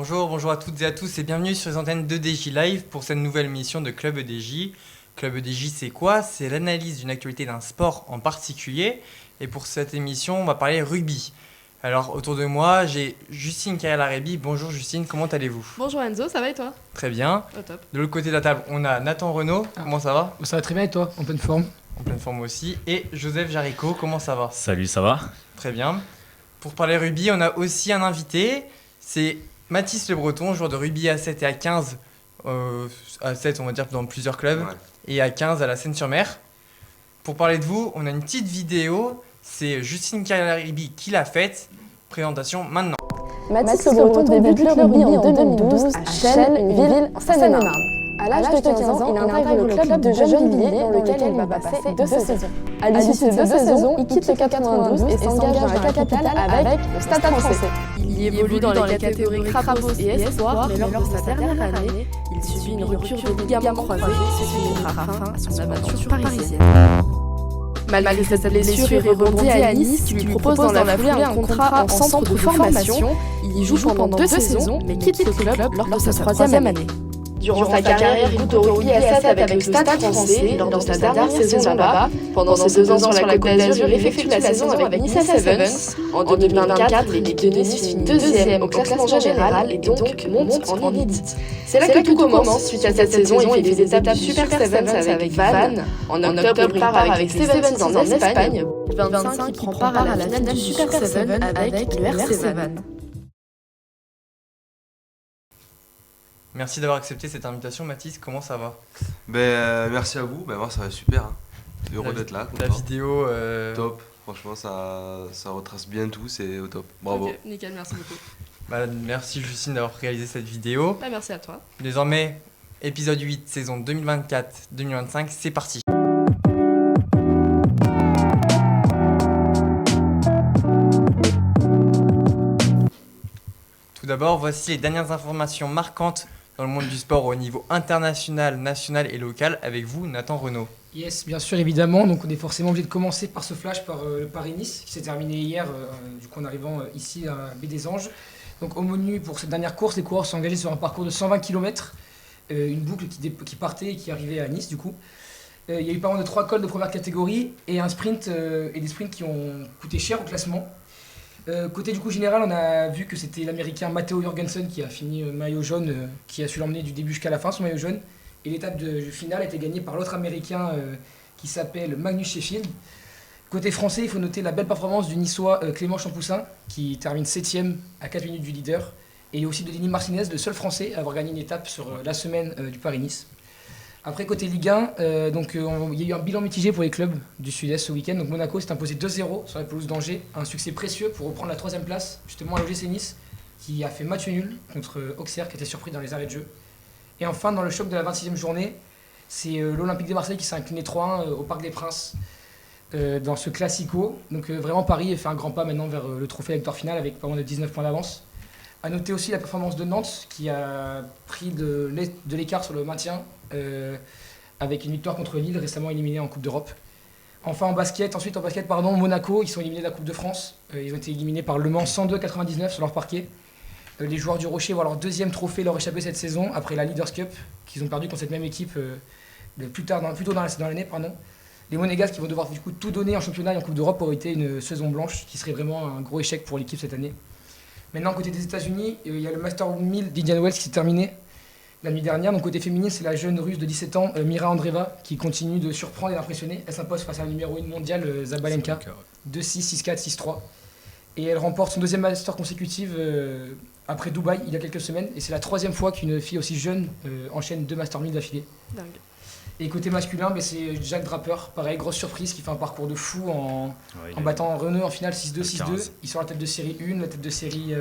Bonjour à toutes et à tous et bienvenue sur les antennes d'EDJ Live pour cette nouvelle émission de Club EDJ. Club EDJ, c'est quoi? C'est l'analyse d'une actualité d'un sport en particulier. Et pour cette émission, on va parler rugby. Alors autour de moi, j'ai Justine Carrel-Arabi. Bonjour Justine, comment allez-vous? Bonjour Enzo, ça va et toi? Très bien. Au top. De l'autre côté de la table, on a Nathan Renaud. Comment ça va? Ça va très bien et toi? En pleine forme? En pleine forme aussi. Et Joseph Jaricot, comment ça va? Salut, ça va? Très bien. Pour parler rugby, on a aussi un invité. C'est Mathis Le Breton, joueur de rugby à 7 et à 15. À 7, on va dire, dans plusieurs clubs. Ouais. Et à 15 à la Seine-sur-Mer. Pour parler de vous, on a une petite vidéo. C'est Justine Carrel-Arabi qui l'a faite. Présentation maintenant. Mathis Le Breton débute le rugby en 2012 à Chelles, une ville en Seine-et-Marne. À l'âge de 15 ans, il intègre le club de Gennevilliers dans lequel il va passer 2 saisons. À l'issue de ces 2 saisons, il quitte le 92 et s'engage dans la capitale avec le Stade français. Il y évolue dans les catégories Crapos et Espoir, mais lors de sa dernière année, il subit une rupture de ligament croisé, ce qui mettra fin à son aventure parisienne. Malgré cette blessure, il rebondit à Nice, qui lui propose dans la foulée un contrat en centre de formation. Il y joue pendant 2 saisons, mais quitte le club lors de sa 3e année. Durant sa carrière, il goûte au rugby à 7 avec le Stade français lors de sa dernière saison là-bas. Pendant ses 2 ans sur la Côte d'Azur, il effectue la saison avec Nice Sevens. En 2024, l'équipe de Nice finit 2e au classement général et donc monte en élite. C'est là que tout commence. Suite à cette saison, il fait des étapes Super Sevens avec Vannes. En octobre, il part avec Sevens en Espagne. 25, il prend part à la finale du Super Seven avec le RC Vannes. Merci d'avoir accepté cette invitation, Mathis. Comment ça va? Merci à vous. Moi, ça va super. Hein. Heureux d'être là. La vidéo... Top. Franchement, ça retrace bien tout. C'est au top. Bravo. Ok, nickel, merci beaucoup. Merci Justine d'avoir réalisé cette vidéo. Merci à toi. Désormais, épisode 8, saison 2024-2025, c'est parti. Tout d'abord, voici les dernières informations marquantes dans le monde du sport au niveau international, national et local avec vous, Nathan Renaud. Yes, bien sûr, évidemment. Donc on est forcément obligé de commencer par ce flash par le Paris-Nice qui s'est terminé hier, du coup en arrivant ici à Baie des Anges. Donc au menu pour cette dernière course, les coureurs sont engagés sur un parcours de 120 km, une boucle qui partait et qui arrivait à Nice du coup. Il y a eu pas mal de 3 cols de première catégorie et un sprint et des sprints qui ont coûté cher au classement. Côté du coup général, on a vu que c'était l'américain Matteo Jorgensen qui a fini maillot jaune, qui a su l'emmener du début jusqu'à la fin, son maillot jaune. Et l'étape finale a été gagnée par l'autre américain qui s'appelle Magnus Sheffield. Côté français, il faut noter la belle performance du niçois Clément Champoussin qui termine 7ème à 4 minutes du leader. Et aussi de Denis Martinez, le seul français à avoir gagné une étape sur la semaine du Paris-Nice. Après, côté Ligue 1, il y a eu un bilan mitigé pour les clubs du Sud-Est ce week-end. Donc Monaco s'est imposé 2-0 sur la pelouse d'Angers, un succès précieux pour reprendre la 3ème place, justement à l'OGC Nice, qui a fait match nul contre Auxerre, qui était surpris dans les arrêts de jeu. Et enfin, dans le choc de la 26e journée, c'est l'Olympique de Marseille qui s'est incliné 3-1 au Parc des Princes dans ce classico. Donc vraiment, Paris fait un grand pas maintenant vers le trophée de la victoire finale avec pas moins de 19 points d'avance. A noter aussi la performance de Nantes qui a pris de l'écart sur le maintien avec une victoire contre Lille récemment éliminée en Coupe d'Europe. Enfin en basket, Monaco, ils sont éliminés de la Coupe de France. Ils ont été éliminés par Le Mans 102-99 sur leur parquet. Les joueurs du Rocher voient leur 2e trophée leur échapper cette saison après la Leaders Cup qu'ils ont perdu contre cette même équipe plus tôt dans l'année. Les Monégasques qui vont devoir du coup tout donner en championnat et en Coupe d'Europe auraient été une saison blanche qui serait vraiment un gros échec pour l'équipe cette année. Maintenant, côté des États-Unis, il y a le Master 1000 d'Indian Wells qui s'est terminé la nuit dernière. Donc, côté féminin, c'est la jeune russe de 17 ans, Mira Andreeva, qui continue de surprendre et d'impressionner. Elle s'impose face à la numéro 1 mondiale, Zabalenka, 2-6, 6-4, 6-3. Et elle remporte son 2e Master consécutif après Dubaï, il y a quelques semaines. Et c'est la 3e fois qu'une fille aussi jeune enchaîne 2 Master 1000 d'affilée. Dingue. Et côté masculin, c'est Jack Draper, pareil, grosse surprise, qui fait un parcours de fou en battant Renault en finale 6-2, 6-2. Il sort la tête de série 1, la tête de série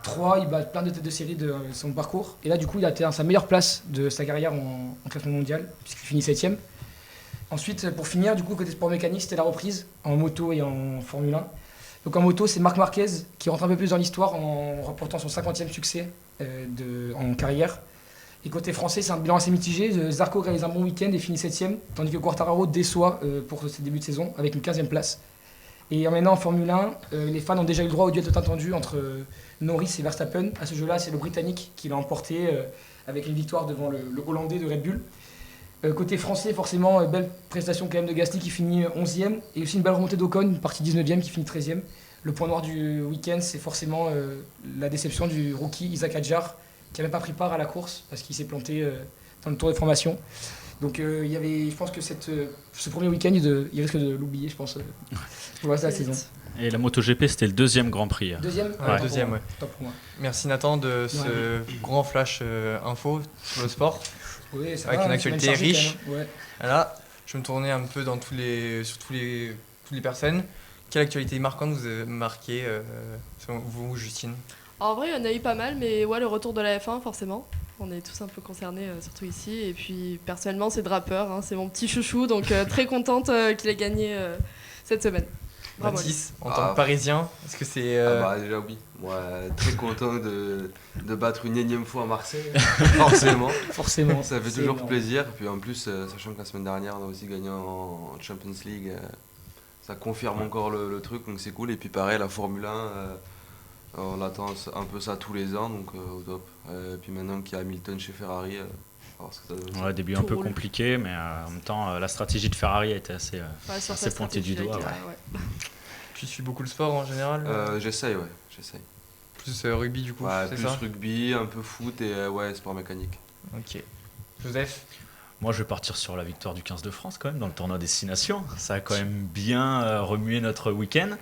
3, il bat plein de têtes de série de son parcours. Et là, du coup, il a atteint sa meilleure place de sa carrière en classement mondial, puisqu'il finit 7ème. Ensuite, pour finir, du coup, côté sport mécanique, c'était la reprise en moto et en Formule 1. Donc en moto, c'est Marc Marquez qui rentre un peu plus dans l'histoire en remportant son 50e succès en carrière. Et côté français, c'est un bilan assez mitigé. Zarco réalise un bon week-end et finit 7ème, tandis que Quartararo déçoit pour ses débuts de saison avec une 15e place. Et maintenant en Formule 1, les fans ont déjà eu le droit au duel tant attendu entre Norris et Verstappen. À ce jeu-là, c'est le Britannique qui l'a emporté avec une victoire devant le Hollandais de Red Bull. Côté français, forcément, belle prestation quand même de Gasly qui finit 11e et aussi une belle remontée d'Ocon, une partie 19e qui finit 13e. Le point noir du week-end, c'est forcément la déception du rookie Isaac Hadjar qui n'avait pas pris part à la course parce qu'il s'est planté dans le tour de formation. Donc je pense que ce premier week-end, il risque de l'oublier, je pense, pour le reste de la saison. Et la MotoGP, c'était le deuxième Grand Prix. Deuxième, deuxième, ouais. Top pour moi. Merci Nathan de ce grand flash info sur le sport. Oui, ça avec va, une actualité riche. Ouais. Voilà, je vais me tourner un peu dans toutes les personnes. Quelle actualité marquante vous a marqué, selon vous, Justine ? En vrai, il y en a eu pas mal, mais ouais, le retour de la F1, forcément. On est tous un peu concernés, surtout ici. Et puis, personnellement, c'est Draper, c'est mon petit chouchou, donc très contente qu'il ait gagné cette semaine. Bravo. Mathis, en tant que Parisien, est-ce que c'est... Déjà oui, moi très content de battre une énième fois à Marseille, forcément. Forcément. Ça fait toujours plaisir, puis en plus, sachant que la semaine dernière on a aussi gagné en Champions League, ça confirme encore le truc, donc c'est cool. Et puis pareil, la Formule 1, on attend un peu ça tous les ans, donc au top. Et puis maintenant qu'il y a Hamilton chez Ferrari, ouais, début un peu compliqué, mais en même temps, la stratégie de Ferrari a été assez pointée du doigt. Ouais. Tu suis beaucoup le sport en général J'essaye. Plus rugby du coup, c'est plus ça ? rugby, un peu foot et sport mécanique. Ok. Joseph ? Moi, je vais partir sur la victoire du 15 de France quand même dans le tournoi Destination. Ça a quand même bien remué notre week-end.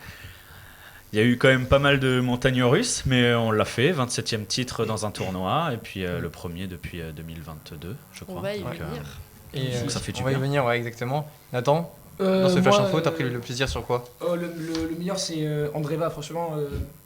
Il y a eu quand même pas mal de montagnes russes, mais on l'a fait. 27e titre dans un tournoi, et puis le premier depuis 2022, je crois. On va y venir. Donc ça fait du on va y bien. venir, ouais, exactement. Nathan, dans ce flash info, t'as pris le plaisir sur quoi ? Le meilleur, c'est Andreva. Franchement,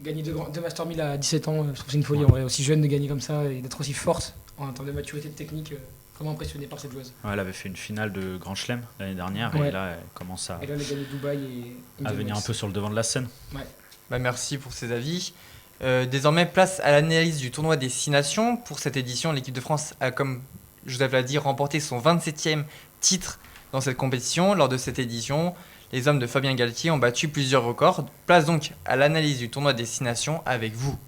gagner deux Master 1000 à 17 ans, je trouve que c'est une folie. En vrai, aussi jeune de gagner comme ça et d'être aussi forte en termes de maturité de technique. Vraiment impressionné par cette joueuse. Ouais, elle avait fait une finale de Grand Chelem l'année dernière, et là, elle commence à elle a gagné Dubaï et à venir un peu sur le devant de la scène. Ouais. Merci pour ces avis. Désormais, place à l'analyse du tournoi des 6 nations. Pour cette édition, l'équipe de France a, comme Joseph l'a dit, remporté son 27e titre dans cette compétition. Lors de cette édition, les hommes de Fabien Galtier ont battu plusieurs records. Place donc à l'analyse du tournoi des 6 nations avec vous.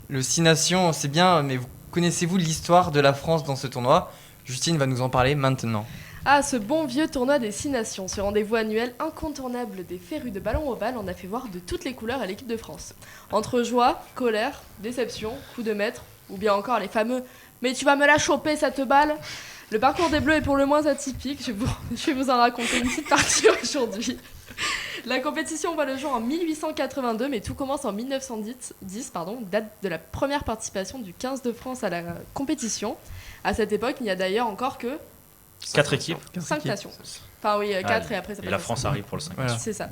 Le 6 nations, c'est bien, mais connaissez-vous l'histoire de la France dans ce tournoi ? Justine va nous en parler maintenant. Ah, ce bon vieux tournoi des 6 nations, ce rendez-vous annuel incontournable des férus de ballon ovale en a fait voir de toutes les couleurs à l'équipe de France. Entre joie, colère, déception, coup de maître, ou bien encore les fameux « Mais tu vas me la choper cette balle !» Le parcours des Bleus est pour le moins atypique, je vais vous en raconter une petite partie aujourd'hui. La compétition voit le jour en 1882, mais tout commence en 1910, date de la première participation du 15 de France à la compétition. À cette époque, il n'y a d'ailleurs encore que 4 équipes. 5 nations. Enfin oui, 4 et après ça passe. Et la France arrive pour le 5. Voilà. C'est ça.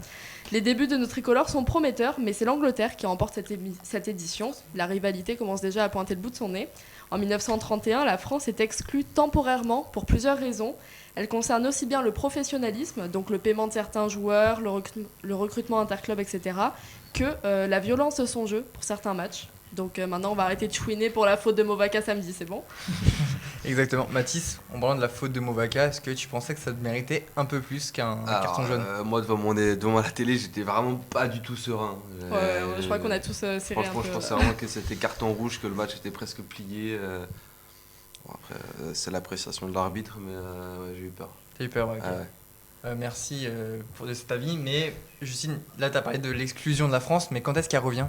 Les débuts de nos tricolores sont prometteurs, mais c'est l'Angleterre qui remporte cette édition. La rivalité commence déjà à pointer le bout de son nez. En 1931, la France est exclue temporairement pour plusieurs raisons. Elle concerne aussi bien le professionnalisme, donc le paiement de certains joueurs, le recrutement interclub, etc., que la violence de son jeu pour certains matchs. Donc maintenant, on va arrêter de chouiner pour la faute de Movaca samedi, c'est bon ? Exactement. Mathis, en parlant de la faute de Movaca, est-ce que tu pensais que ça te méritait un peu plus qu'un carton jaune ? Moi, devant la télé, j'étais vraiment pas du tout serein. Je crois qu'on a tous serré un peu. Franchement, je pensais vraiment que c'était carton rouge, que le match était presque plié. Bon, après, c'est l'appréciation de l'arbitre, mais j'ai eu peur. T'as eu peur, ok. Merci pour cet avis. Mais Justine, là, tu as parlé de l'exclusion de la France, mais quand est-ce qu'elle revient ?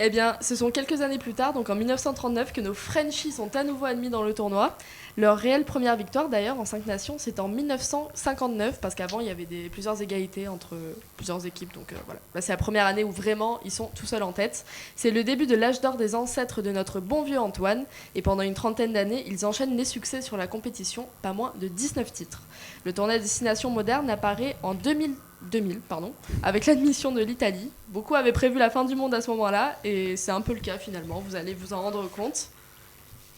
Eh bien, ce sont quelques années plus tard, donc en 1939, que nos Frenchies sont à nouveau admis dans le tournoi. Leur réelle première victoire, d'ailleurs, en 5 nations, c'est en 1959, parce qu'avant, il y avait plusieurs égalités entre plusieurs équipes. Donc voilà, là, c'est la première année où vraiment, ils sont tout seuls en tête. C'est le début de l'âge d'or des ancêtres de notre bon vieux Antoine. Et pendant une trentaine d'années, ils enchaînent les succès sur la compétition, pas moins de 19 titres. Le tournoi des 6 nations moderne apparaît en 2000, avec l'admission de l'Italie. Beaucoup avaient prévu la fin du monde à ce moment-là, et c'est un peu le cas finalement, vous allez vous en rendre compte.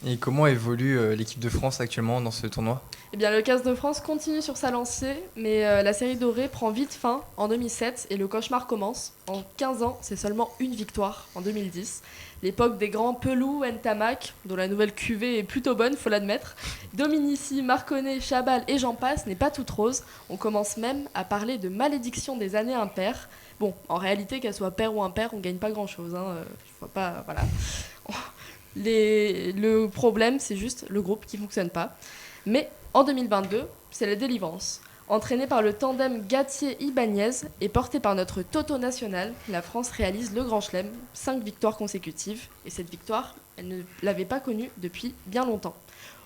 Et comment évolue l'équipe de France actuellement dans ce tournoi ? Eh bien, le 15 de France continue sur sa lancée, mais la série dorée prend vite fin en 2007 et le cauchemar commence. En 15 ans, c'est seulement une victoire en 2010. L'époque des grands Pelou, Ntamak, dont la nouvelle cuvée est plutôt bonne, faut l'admettre. Dominici, Marconnet, Chabal et j'en passe n'est pas toute rose. On commence même à parler de malédiction des années impaires. Bon, en réalité, qu'elle soit paire ou impaire, on gagne pas grand-chose. Je vois pas, voilà. Le problème, c'est juste le groupe qui fonctionne pas. Mais en 2022, c'est la délivrance. Entraînée par le tandem Gatier-Ibanez et portée par notre Toto national, la France réalise le Grand Chelem, 5 victoires consécutives. Et cette victoire, elle ne l'avait pas connue depuis bien longtemps.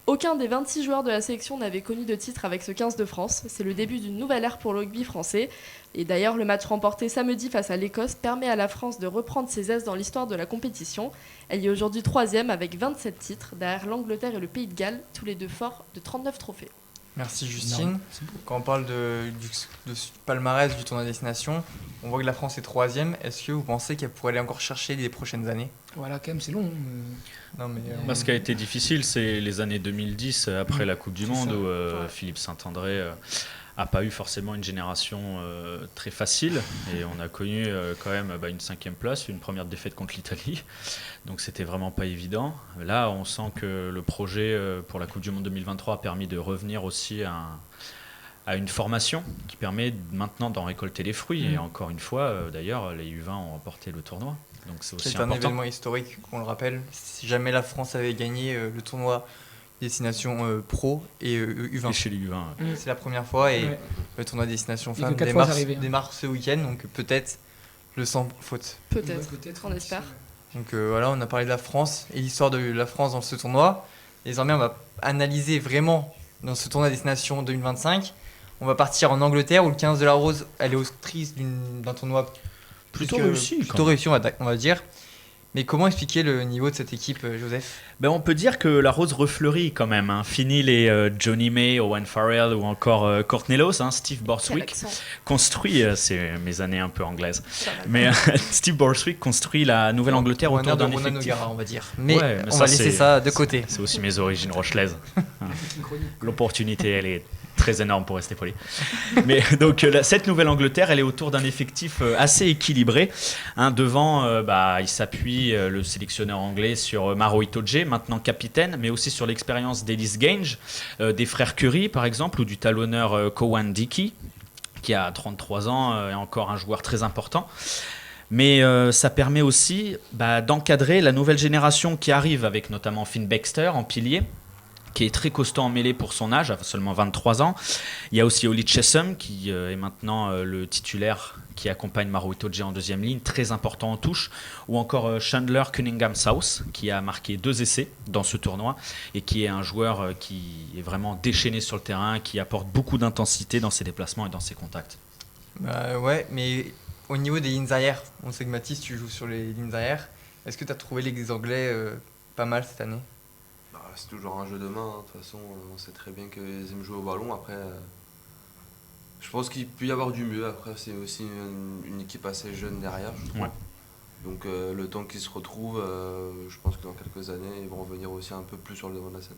Aucun des 26 joueurs de la sélection n'avait connu de titre avec ce 15 de France. C'est le début d'une nouvelle ère pour le rugby français. Et d'ailleurs, le match remporté samedi face à l'Écosse permet à la France de reprendre ses aises dans l'histoire de la compétition. Elle est aujourd'hui 3e avec 27 titres, derrière l'Angleterre et le Pays de Galles, tous les deux forts de 39 trophées. Merci Justine. Quand on parle de palmarès du tournoi destination, on voit que la France est 3e. Est-ce que vous pensez qu'elle pourrait aller encore chercher les prochaines années ? Voilà, quand même, c'est long. Non, mais, Ce qui a été difficile, c'est les années 2010, après la Coupe du Monde, où Philippe Saint-André n'a pas eu forcément une génération très facile. Et on a connu quand même une 5e place, une première défaite contre l'Italie. Donc c'était vraiment pas évident. Là, on sent que le projet pour la Coupe du Monde 2023 a permis de revenir aussi à une formation qui permet maintenant d'en récolter les fruits. Et encore une fois, d'ailleurs, les U20 ont remporté le tournoi. Donc c'est aussi important. C'est un événement historique, qu'on le rappelle. Si jamais la France avait gagné le tournoi destination pro et U20. Et chez les U20. C'est la première fois et le tournoi destination femmes démarre ce week-end, donc peut-être le sans faute. Peut-être, on espère. Donc voilà, on a parlé de la France et l'histoire de la France dans ce tournoi. Désormais, on va analyser vraiment dans ce tournoi destination 2025. On va partir en Angleterre où le 15 de la Rose, elle est autrice d'un tournoi plutôt réussi, on va dire. Mais comment expliquer le niveau de cette équipe, Joseph ? On peut dire que la rose refleurit quand même. Fini les Johnny May, Owen Farrell ou encore Courtney Lawes. Steve Borthwick construit, c'est mes années un peu anglaises, mais Steve Borthwick construit la Nouvelle-Angleterre autour d'un effectif. On va dire. Mais on va laisser ça de côté. C'est aussi mes origines rochelaises. L'opportunité, elle est très énorme pour rester poli. Mais donc cette Nouvelle-Angleterre, elle est autour d'un effectif assez équilibré. Devant, il s'appuie le sélectionneur anglais sur Maro Itoje, maintenant capitaine, mais aussi sur l'expérience d'Ellis Genge, des frères Curry par exemple, ou du talonneur Cowan Dickey, qui a 33 ans et encore un joueur très important. Mais ça permet aussi d'encadrer la nouvelle génération qui arrive, avec notamment Finn Baxter en pilier, qui est très costaud en mêlée pour son âge, à seulement 23 ans. Il y a aussi Oli Chessum, qui est maintenant le titulaire qui accompagne Maro Itoje en deuxième ligne, très important en touche, ou encore Chandler Cunningham-South, qui a marqué 2 essais dans ce tournoi, et qui est un joueur qui est vraiment déchaîné sur le terrain, qui apporte beaucoup d'intensité dans ses déplacements et dans ses contacts. Ouais, mais au niveau des lignes arrières, on sait que Mathis, tu joues sur les lignes arrières. Est-ce que tu as trouvé les Anglais pas mal cette année ? C'est toujours un jeu de main, de toute façon, on sait très bien qu'ils aiment jouer au ballon. Après, je pense qu'il peut y avoir du mieux. Après, c'est aussi une équipe assez jeune derrière, je trouve. Ouais. Donc le temps qu'ils se retrouvent, je pense que dans quelques années, ils vont revenir aussi un peu plus sur le devant de la scène.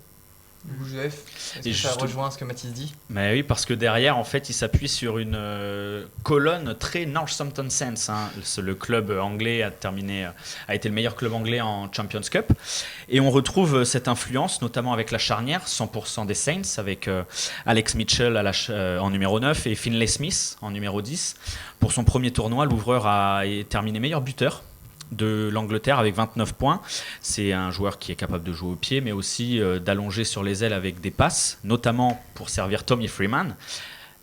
Joseph, est-ce que ça rejoint ce que Mathis dit ? Mais oui, parce que derrière, en fait, il s'appuie sur une colonne très Northampton Saints. Le club anglais a été le meilleur club anglais en Champions Cup. Et on retrouve cette influence, notamment avec la charnière, 100% des Saints, avec Alex Mitchell en numéro 9 et Finlay Smith en numéro 10. Pour son premier tournoi, l'ouvreur a terminé meilleur buteur de l'Angleterre avec 29 points. C'est un joueur qui est capable de jouer au pied, mais aussi d'allonger sur les ailes avec des passes, notamment pour servir Tommy Freeman,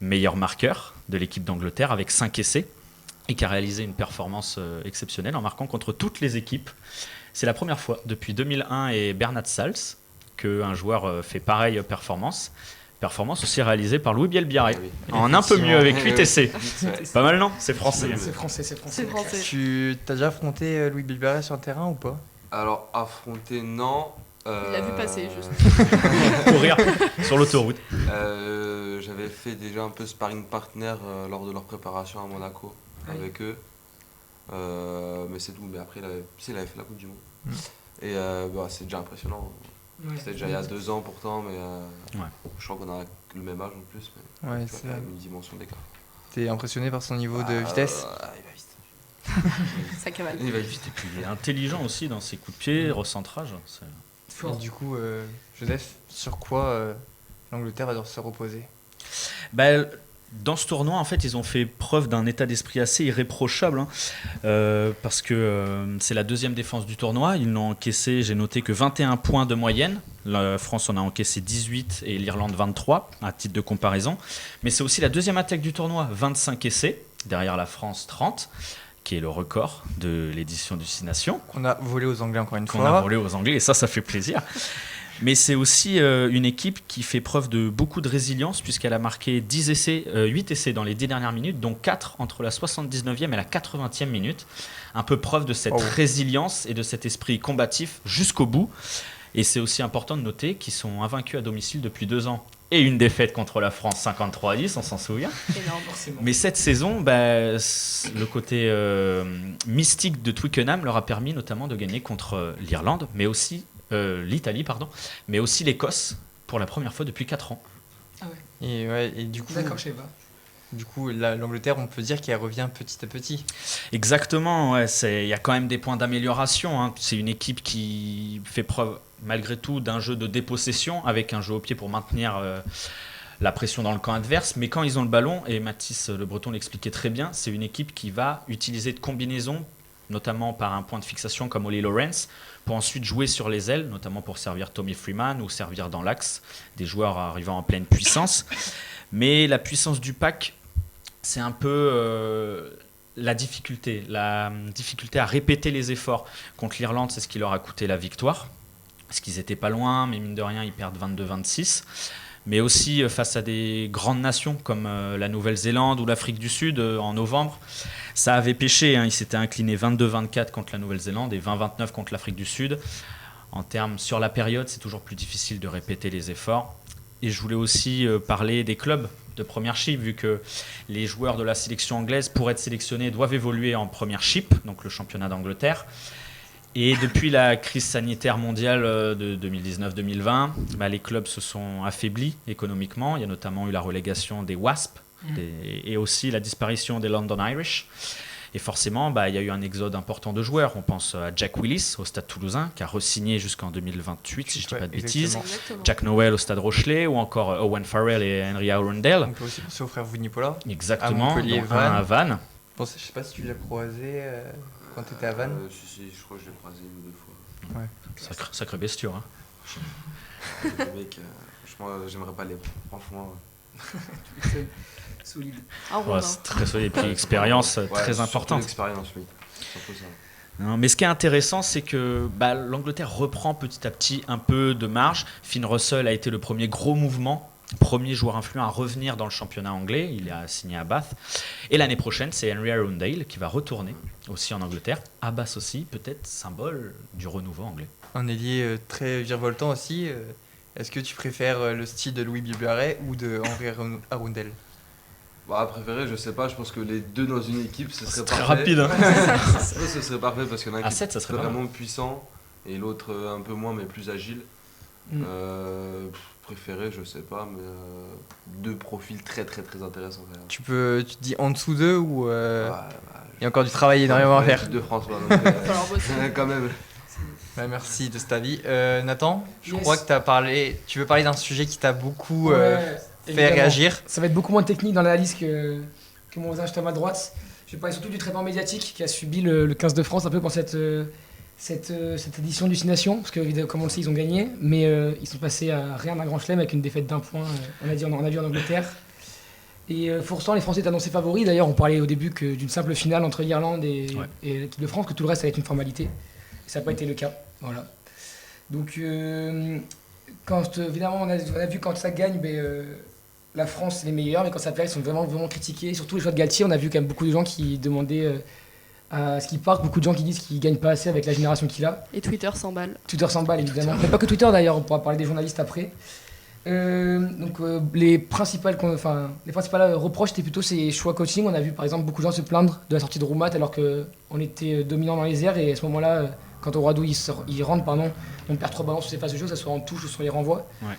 meilleur marqueur de l'équipe d'Angleterre avec 5 essais, et qui a réalisé une performance exceptionnelle en marquant contre toutes les équipes. C'est la première fois depuis 2001 et Bernard Sals qu'un joueur fait pareille performance. Performance aussi réalisée par Louis Bielbiarré, en un peu mieux avec 8 essais. Pas mal, non ? C'est français. C'est français. Tu as déjà affronté Louis Bielbiarré sur le terrain ou pas ? Alors, affronter, non. Il l'a vu passer, juste. Courir sur l'autoroute. J'avais fait déjà un peu sparring partner lors de leur préparation à Monaco avec eux. Mais c'est tout. Mais après, il avait fait la Coupe du Monde. Et c'est déjà impressionnant. C'était déjà il y a 2 ans pourtant, mais Ouais. je crois qu'on a le même âge en plus. Mais Ouais, tu vois, c'est quand même une dimension d'écart. T'es impressionné par son niveau de vitesse? Il va vite. Ça cavale. Il va vite. Et puis il est intelligent aussi dans ses coups de pied, recentrage. Et du coup, Joseph, sur quoi l'Angleterre va devoir se reposer? Bah, dans ce tournoi, en fait, ils ont fait preuve d'un état d'esprit assez irréprochable, hein, parce que c'est la deuxième défense du tournoi. Ils n'ont encaissé, j'ai noté, que 21 points de moyenne. La France en a encaissé 18 et l'Irlande 23, à titre de comparaison. Mais c'est aussi la deuxième attaque du tournoi, 25 essais, derrière la France 30, qui est le record de l'édition du Six Nations. Qu'on a volé aux Anglais encore une Qu'on fois. a volé aux Anglais, et ça fait plaisir. Mais c'est aussi une équipe qui fait preuve de beaucoup de résilience, puisqu'elle a marqué 8 essais dans les 10 dernières minutes, dont 4 entre la 79e et la 80e minute. Un peu preuve de cette résilience et de cet esprit combatif jusqu'au bout. Et c'est aussi important de noter qu'ils sont invaincus à domicile depuis 2 ans. Et une défaite contre la France, 53-10, on s'en souvient. Énorme, forcément. Mais cette saison, le côté mystique de Twickenham leur a permis notamment de gagner contre l'Irlande, mais aussi l'Italie, mais aussi l'Écosse pour la première fois depuis 4 ans. Ah ouais. Et du coup, D'accord, je sais pas. Du coup, l'Angleterre, on peut dire qu'elle revient petit à petit. Exactement, ouais, il y a quand même des points d'amélioration, hein. C'est une équipe qui fait preuve, malgré tout, d'un jeu de dépossession, avec un jeu au pied pour maintenir la pression dans le camp adverse. Mais quand ils ont le ballon, et Mathis Le Breton l'expliquait très bien, c'est une équipe qui va utiliser de combinaisons, notamment par un point de fixation comme Ollie Lawrence, pour ensuite jouer sur les ailes, notamment pour servir Tommy Freeman ou servir dans l'axe, des joueurs arrivant en pleine puissance. Mais la puissance du pack, c'est un peu la difficulté à répéter les efforts. Contre l'Irlande, c'est ce qui leur a coûté la victoire, parce qu'ils n'étaient pas loin, mais mine de rien, ils perdent 22-26. Mais aussi face à des grandes nations comme la Nouvelle-Zélande ou l'Afrique du Sud en novembre. Ça avait pêché, hein. Ils s'étaient inclinés 22-24 contre la Nouvelle-Zélande et 20-29 contre l'Afrique du Sud. En termes sur la période, c'est toujours plus difficile de répéter les efforts. Et je voulais aussi parler des clubs de premiership, vu que les joueurs de la sélection anglaise, pour être sélectionnés, doivent évoluer en premiership, donc le championnat d'Angleterre. Et depuis la crise sanitaire mondiale de 2019-2020, les clubs se sont affaiblis économiquement. Il y a notamment eu la relégation des Wasps et aussi la disparition des London Irish. Et forcément, il y a eu un exode important de joueurs. On pense à Jack Willis au Stade Toulousain, qui a re-signé jusqu'en 2028, si je ne dis pas de bêtises. Exactement. Jack Nowell au Stade Rochelet, ou encore Owen Farrell et Henry Arundel. On peut aussi penser au frère Vunipola. Exactement, À Montpellier, dont un à Vannes. Bon, je sais pas si tu l'as croisé quand tu étais à Vannes. Si, je crois que je l'ai croisé 1 ou 2 fois. Sacré bestiaux. Hein. Le mec, franchement, j'aimerais pas les. Franchement. Solide. Un Ouais, rond, c'est très solide. Et puis expérience très importante. L'expérience, oui. Surtout ça. Non, mais ce qui est intéressant, c'est que l'Angleterre reprend petit à petit un peu de marge. Finn Russell a été le premier gros mouvement, premier joueur influent à revenir dans le championnat anglais. Il a signé à Bath. Et l'année prochaine, c'est Henry Arundel qui va retourner aussi en Angleterre. À Bath aussi, peut-être symbole du renouveau anglais. Un ailier très virevoltant aussi. Est-ce que tu préfères le style de Louis Bibuaret ou de Henry Arundel? Préféré, je sais pas, je pense que les deux dans une équipe, ce serait Très parfait. rapide. Hein. Ce serait parfait parce qu'il y en a un À qui 7, ça est serait vraiment puissant et l'autre un peu moins mais plus agile. Préféré, je sais pas, mais deux profils très très très intéressants quand même. Tu te dis en dessous d'eux ou il y a encore du travail énormément à faire? L'équipe de France, donc, Alors, quand même. Merci de cet avis. Nathan, je Yes. crois que tu veux parler d'un sujet qui t'a beaucoup Ouais, fait évidemment. réagir. Ça va être beaucoup moins technique dans l'analyse que mon voisin juste à ma droite. Je vais parler surtout du traitement médiatique qui a subi le 15 de France un peu pour cette édition du Six Nations, parce que comme on le sait, ils ont gagné, mais ils sont passés à rien d'un grand chelem avec une défaite d'1 point, on a vu en Angleterre. Et pourtant, les Français étaient annoncés favoris. D'ailleurs, on parlait au début d'une simple finale entre l'Irlande et l'équipe de France, que tout le reste allait être une formalité. Et ça n'a pas été le cas. Voilà. Donc, évidemment, on a vu quand ça gagne, la France, c'est les meilleurs, mais quand ça perd, ils sont vraiment, vraiment critiqués. Surtout les choix de Galtier, on a vu quand même beaucoup de gens qui demandaient à ce qu'il parte, beaucoup de gens qui disent qu'il ne gagne pas assez avec la génération qu'il a. Et Twitter s'emballe. Twitter s'emballe, évidemment. Mais pas que Twitter, d'ailleurs, on pourra parler des journalistes après. Les principales reproches étaient plutôt ces choix coaching. On a vu par exemple beaucoup de gens se plaindre de la sortie de Roumat alors qu'on était dominant dans les airs, et à ce moment-là quand Oradou il rentre, on perd 3 ballons sur ses phases de jeu, que ce soit en touche ou sur les renvois. Ouais.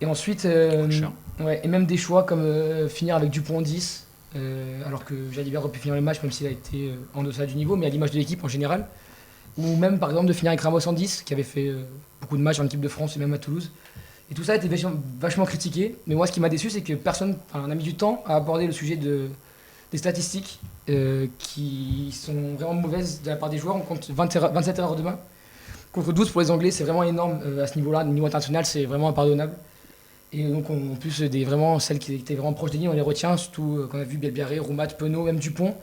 Et ensuite, Cher. et même des choix comme finir avec Dupont en 10, alors que Jalibert aurait pu finir le match même s'il a été en deçà du niveau, mais à l'image de l'équipe en général. Ou même par exemple de finir avec Ramos en 10, qui avait fait beaucoup de matchs en équipe de France et même à Toulouse. Et tout ça a été vachement critiqué, mais moi ce qui m'a déçu c'est que on a mis du temps à aborder le sujet des statistiques qui sont vraiment mauvaises de la part des joueurs. On compte 27 erreurs de main, contre 12 pour les Anglais, c'est vraiment énorme à ce niveau-là, au niveau international c'est vraiment impardonnable. Et donc en plus vraiment celles qui étaient vraiment proches des lignes, on les retient, surtout quand on a vu Belbiaré, Roumat, Penaud, même Dupont.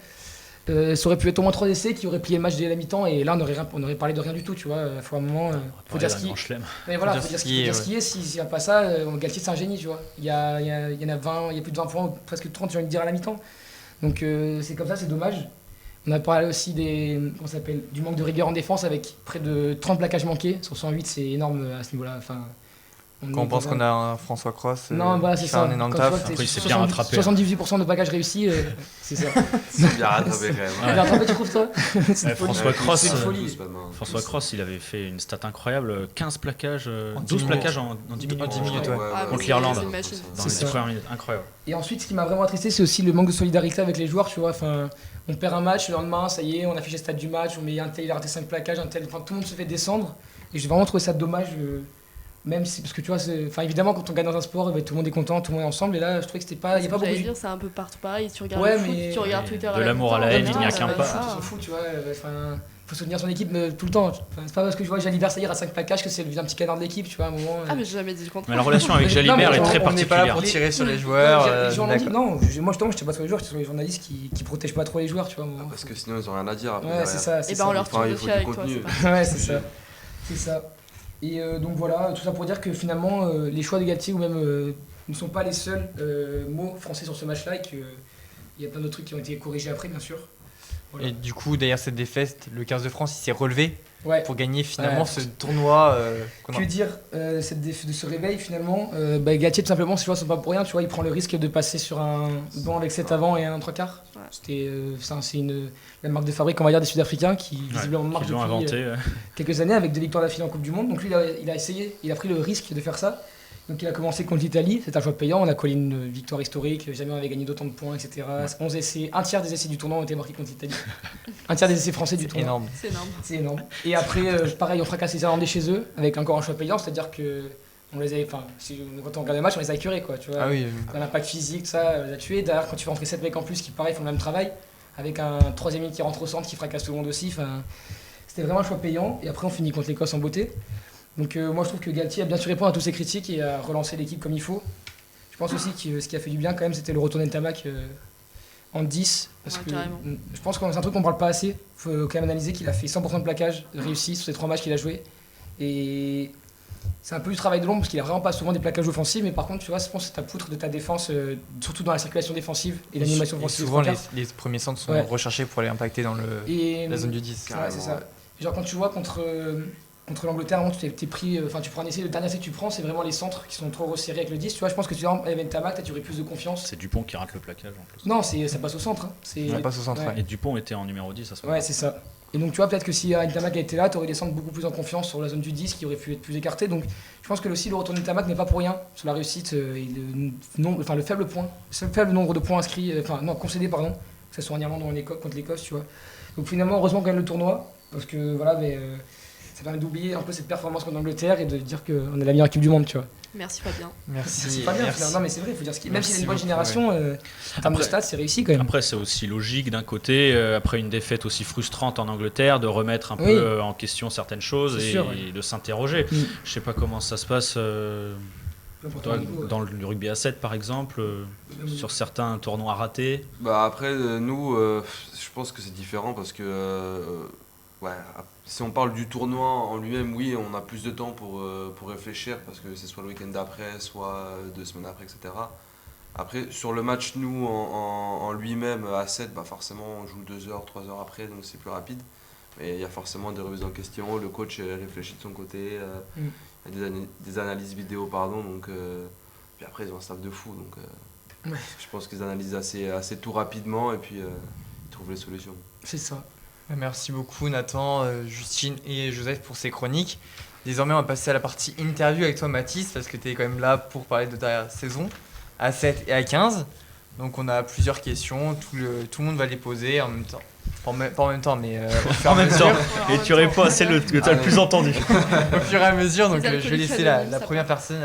Ça aurait pu être au moins 3 essais qui auraient plié le match dès la mi-temps et là on aurait parlé de rien du tout, tu vois. Il faut un moment, faut dire ce qui est. Mais voilà, faut dire ce qui est. S'il n'y a pas ça, Galtier c'est un génie, tu vois. Il y en a 20, il y a plus de 20 points, ou presque 30, j'ai envie de dire à la mi-temps. Donc c'est comme ça, c'est dommage. On a parlé aussi du manque de rigueur en défense avec près de 30 plaquages manqués. Sur 108, c'est énorme à ce niveau-là. Enfin, quand on pense qu'on a un François Cross, non, voilà, c'est ça. un énorme taf. Après, il s'est bien rattrapé. 78% de plaquages réussis, c'est ça. C'est bien rattrapé quand même. Bien rattrapé, tu trouves toi? François Cross, c'est une folie. François Cross, il avait fait une stat incroyable, 15 plaquages, 12 minutes. plaquages en 10 minutes. Contre l'Irlande. Dans les 10 premières minutes, incroyable. Et ensuite, ce qui m'a vraiment attristé, c'est aussi le manque de solidarité avec les joueurs, tu vois. Enfin, on perd un match, le lendemain, ça y est, on affiche les stats du match, on met un tel, il a raté 5 plaquages, un tel, enfin, tout le monde se fait descendre. Et j'ai vraiment trouvé ça dommage. Même si, parce que tu vois, évidemment, quand on gagne dans un sport, tout le monde est content, tout le monde est ensemble. Et là, je trouvais que c'était pas. Il y a pas beaucoup de. C'est un peu partout pareil. Tu regardes le foot, tu regardes Twitter. De l'amour à la haine, il n'y a qu'un pas. On s'en fout, tu vois. Faut soutenir son équipe tout le temps. C'est pas parce que je vois Jalibert, ça y est, à 5 plaquages que c'est un petit canard de l'équipe, tu vois, à un moment. Ah, mais j'ai jamais dit le contraire. Mais la relation avec Jalibert est très particulière. On n'est pas là pour tirer sur les joueurs. Les gens l'ont dit. Non, moi, justement, je ne pas sur les joueurs, je sur les journalistes qui protègent pas trop les joueurs, tu vois. Parce que sinon, ils ont rien à dire. Ouais, c'est ça. Et ben, on leur tire dessus avec toi. Ouais, c'est ça. C'est ça. Et donc voilà, tout ça pour dire que finalement, les choix de Galtier ou même ne sont pas les seuls mots français sur ce match-là et qu'il y a plein d'autres trucs qui ont été corrigés après, bien sûr. Voilà. Et du coup, derrière cette défaite, le 15 de France, il s'est relevé pour gagner finalement ce tournoi. Que dire de ce réveil finalement Galtier, tout simplement, ces choix ne sont pas pour rien. Tu vois, il prend le risque de passer sur un banc avec 7 avant et un 3 quarts. Ouais. C'est la marque de fabrique, on va dire, des Sud-Africains qui visiblement marche depuis quelques années avec 2 victoires d'affilée en Coupe du Monde. Donc lui, il a essayé, il a pris le risque de faire ça. Donc il a commencé contre l'Italie, c'est un choix payant, on a collé une victoire historique, jamais on avait gagné d'autant de points, etc. 11 essais, un tiers des essais du tournoi ont été marqués contre l'Italie. Un tiers des essais français du tournoi. Énorme. C'est énorme. Et après, pareil, on fracasse les Irlandais chez eux, avec encore un choix payant, c'est-à-dire que on les avait, quand on regarde le match, on les a écœurés, quoi, tu vois. Ah oui. L'impact physique, ça, on les a tués. Derrière, quand tu fais rentrer 7 mecs en plus qui, pareil, font le même travail, avec un 3ème qui rentre au centre, qui fracasse tout le monde aussi, c'était vraiment un choix payant. Et après, on finit contre l'Écosse en beauté. Donc moi je trouve que Galtier a bien su répondre à toutes ces critiques et a relancé l'équipe comme il faut. Je pense aussi que ce qui a fait du bien quand même c'était le retour d'Ntamak en 10 parce que je pense que c'est un truc qu'on parle pas assez. Il faut quand même analyser qu'il a fait 100% de plaquage réussi sur ces 3 matchs qu'il a joué et c'est un peu du travail de l'ombre parce qu'il a vraiment pas souvent des plaquages offensifs, mais par contre tu vois, je pense que c'est ta poutre de ta défense, surtout dans la circulation défensive et l'animation offensive. Souvent les premiers centres sont recherchés pour aller impacter dans la zone du 10. Ouais, c'est ça. Genre quand tu vois contre l'Angleterre, tu prends un essai, le dernier essai que tu prends, c'est vraiment les centres qui sont trop resserrés avec le 10. Tu vois, je pense que tu avais Ntamak, tu aurais plus de confiance. C'est Dupont qui rate le plaquage en plus. Non, ça passe au centre. Ça passe au centre. Ouais. Et Dupont était en numéro 10 à ce moment. Ouais, c'est ça. Et donc tu vois, peut-être que si Ntamak a été là, tu aurais des centres beaucoup plus en confiance sur la zone du 10 qui aurait pu être plus écarté. Donc je pense que aussi le retour de Ntamak n'est pas pour rien sur la réussite et le faible nombre de points inscrits, concédés, pardon, que ce soit en Irlande ou contre l'Écosse, tu vois. Donc finalement, heureusement quand même le tournoi, parce que voilà, ça permet d'oublier un peu cette performance contre l'Angleterre et de dire qu'on est la meilleure équipe du monde, tu vois. Merci Fabien. Merci. C'est pas bien, non mais c'est vrai, il faut dire même s'il y a une bonne génération, en termes de stats, c'est réussi quand même. Après, c'est aussi logique d'un côté, après une défaite aussi frustrante en Angleterre, de remettre un peu en question certaines choses et de s'interroger. Je sais pas comment ça se passe dans le rugby à 7 par exemple, sur certains tournois ratés. Après, nous, je pense que c'est différent parce que si on parle du tournoi en lui-même, oui, on a plus de temps pour réfléchir parce que c'est soit le week-end d'après, soit 2 semaines après, etc. Après, sur le match, nous, en lui-même, à 7, forcément, on joue 2 heures, 3 heures après, donc c'est plus rapide. Mais il y a forcément des remises en question, le coach réfléchit de son côté, il y a des analyses vidéo, donc, puis après, ils ont un staff de fou, donc je pense qu'ils analysent assez tout rapidement et puis ils trouvent les solutions. C'est ça. Merci beaucoup Nathan, Justine et Joseph pour ces chroniques. Désormais, on va passer à la partie interview avec toi Mathis, parce que tu es quand même là pour parler de ta saison à 7 et à 15. Donc on a plusieurs questions, tout le monde va les poser en même temps. Pas en même temps, mais au fur et En à même mesure. temps. Et tu réponds à celle que tu as le plus entendu. Au fur et à mesure, donc Les je vais laisser alcooliques la ça première personne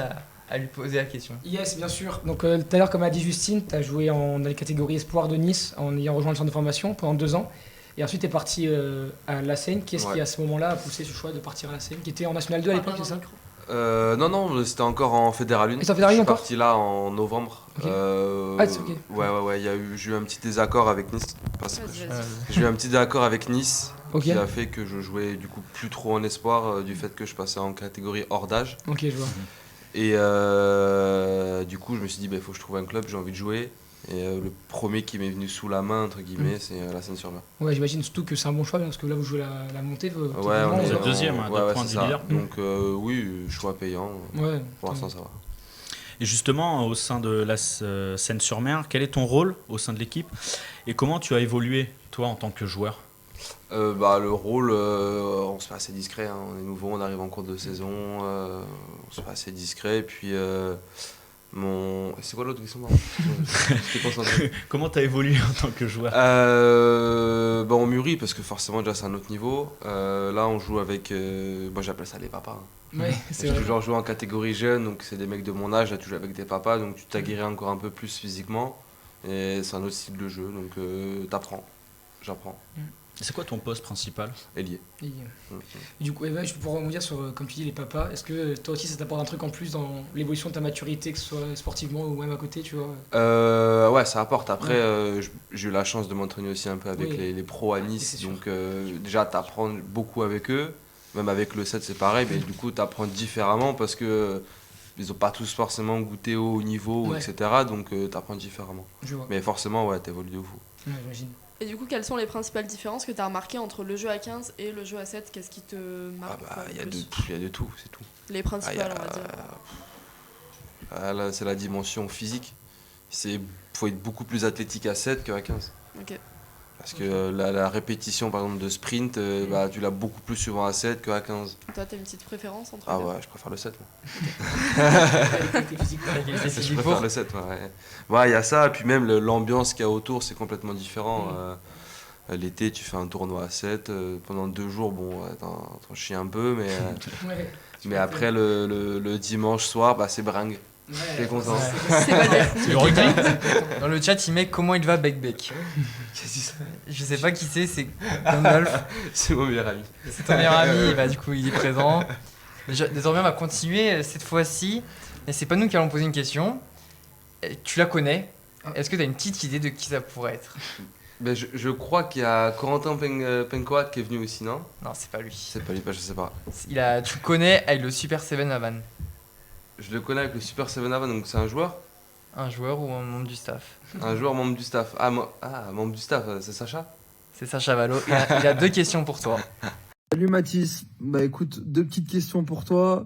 à lui poser la question. Yes, bien sûr. Donc tout à l'heure, comme a dit Justine, tu as joué dans les catégories espoir de Nice en ayant rejoint le centre de formation pendant 2 ans. Et ensuite, tu es parti à la Seine. Qu'est-ce qui, à ce moment-là, a poussé ce choix de partir à la Seine, qui était en National 2 à l'époque, c'est ça? Non, c'était encore en Fédéral 1. Et c'était en Fédéral 1 Je suis encore parti là en novembre. Ok. C'est ok. Ouais, j'ai eu un petit désaccord avec Nice. Vas-y. J'ai eu un petit désaccord avec Nice Ok. qui a fait que je jouais du coup plus trop en espoir du fait que je passais en catégorie hors d'âge. Ok, je vois. Et du coup, je me suis dit, il faut que je trouve un club, j'ai envie de jouer. Et le premier qui m'est venu sous la main, entre guillemets, c'est la Seine-sur-Mer. Ouais, j'imagine surtout que c'est un bon choix, parce que là, vous jouez la montée. Ouais, typiquement, Vous êtes en- deuxième, à 2 points c'est du ça. leader. Donc oui, choix payant. Ouais. Pour l'instant, ça va. Et justement, au sein de la Seine-sur-Mer, quel est ton rôle au sein de l'équipe et comment tu as évolué, toi, en tant que joueur? Le rôle, on se fait assez discret. Hein. On est nouveau, on arrive en cours de saison, on se fait assez discret. Et puis, c'est quoi l'autre question? J'étais concentré. Comment tu as évolué en tant que joueur? On mûrit parce que forcément, déjà, c'est un autre niveau. Là, on joue avec. Moi, j'appelle ça les papas. Hein. Ouais, c'est J'ai vrai. toujours joué en catégorie jeune, donc c'est des mecs de mon âge. Là, tu joues avec des papas, donc tu t'aguerris encore un peu plus physiquement. Et c'est un autre style de jeu, donc t'apprends. J'apprends. C'est quoi ton poste principal? Ailier. Et, du coup, je peux rebondir sur, comme tu dis, les papas. Est-ce que toi aussi, ça t'apporte un truc en plus dans l'évolution de ta maturité, que ce soit sportivement ou même à côté, tu vois? Ouais, ça apporte. Après, j'ai eu la chance de m'entraîner aussi un peu avec Oui. les pros à C'est Nice. sûr. Donc, déjà, t'apprends beaucoup avec eux. Même avec le 7, c'est pareil. Mais du coup, t'apprends différemment parce que ils ont pas tous forcément goûté au haut niveau, Ouais. etc. Donc, t'apprends différemment. Je vois. Mais forcément, ouais, t'évolues de fou. Ouais, j'imagine. Et du coup, quelles sont les principales différences que tu as remarquées entre le jeu à 15 et le jeu à 7? Qu'est-ce qui te marque Il y a le plus? il y a de tout, c'est tout. Les principales, on va dire. Là, c'est la dimension physique. Faut être beaucoup plus athlétique à 7 qu'à 15. Ok. Parce que la répétition, par exemple, de sprint, tu l'as beaucoup plus souvent à 7 qu'à 15. Toi, t'as une petite préférence entre Ah les deux? ouais, je préfère le 7. Qualité physique, quoi. Je préfère le 7, ouais. Ouais, il y a ça, et puis même l'ambiance qu'il y a autour, c'est complètement différent. L'été, tu fais un tournoi à 7, pendant 2 jours, bon, t'en chies un peu, Ouais. mais après le dimanche soir, c'est bringue. Ouais. T'es content. C'est valé. C'est le rugby? Dans le chat, il met comment il va Bec Bec. Qu'est-ce que Je sais pas qui c'est Gandalf. c'est mon meilleur ami. C'est ton meilleur ami, du coup il est présent. Désormais on va continuer cette fois-ci. Et c'est pas nous qui allons poser une question. Tu la connais. Est-ce que tu as une petite idée de qui ça pourrait être? Je crois qu'il y a Corentin Pencoat qui est venu aussi, non? Non, c'est pas lui. C'est pas lui, je sais pas. Tu le connais avec le Super 7 à Vannes. Je le connais avec le Super 7 Havan, donc c'est un joueur? Un joueur ou un membre du staff? Un joueur membre du staff. Membre du staff, c'est Sacha? C'est Sacha Valo. Il a 2 questions pour toi. Salut Mathis, écoute, 2 petites questions pour toi.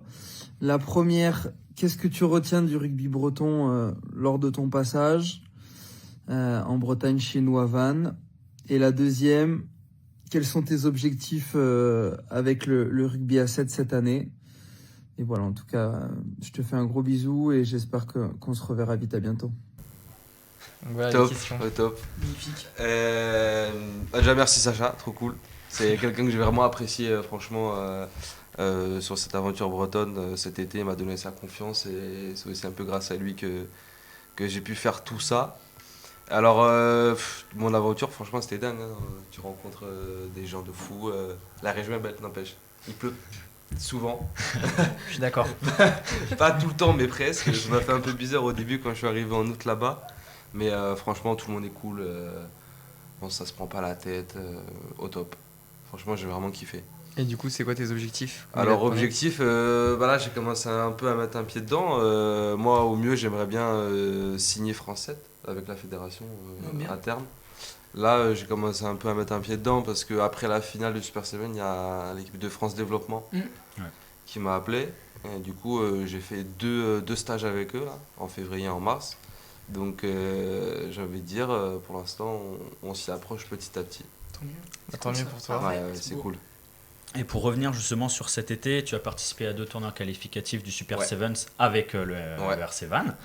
La première, qu'est-ce que tu retiens du rugby breton lors de ton passage en Bretagne chez nous à Vannes? Et la deuxième, quels sont tes objectifs avec le rugby à 7 cette année? Et voilà, en tout cas, je te fais un gros bisou et j'espère qu'on se reverra vite, à bientôt. Donc voilà Top, les questions. top. Magnifique. Déjà merci Sacha, trop cool. C'est quelqu'un que j'ai vraiment apprécié franchement sur cette aventure bretonne cet été. Il m'a donné sa confiance et c'est aussi un peu grâce à lui que j'ai pu faire tout ça. Alors mon aventure franchement c'était dingue. Hein. Tu rencontres des gens de fou. La région est belle, n'empêche. Il pleut souvent. Je suis d'accord. Pas tout le temps mais presque. Ça m'a fait un peu bizarre au début quand je suis arrivé en août là-bas. Mais franchement tout le monde est cool. Ça se prend pas la tête. Au top. Franchement j'ai vraiment kiffé. Et du coup, c'est quoi tes objectifs? Alors objectif, là j'ai commencé un peu à mettre un pied dedans. Moi au mieux j'aimerais bien signer France 7 avec la fédération à terme. Là j'ai commencé un peu à mettre un pied dedans parce qu'après la finale du Super 7, il y a l'équipe de France Développement qui m'a appelé. Et du coup j'ai fait deux stages avec eux là, en février et en mars. Donc j'ai envie de dire pour l'instant on s'y approche petit à petit. Tant mieux pour toi. Ouais, c'est cool. Et pour revenir justement sur cet été, tu as participé à 2 tournois qualificatifs du Super Ouais. Sevens avec le RC Vannes.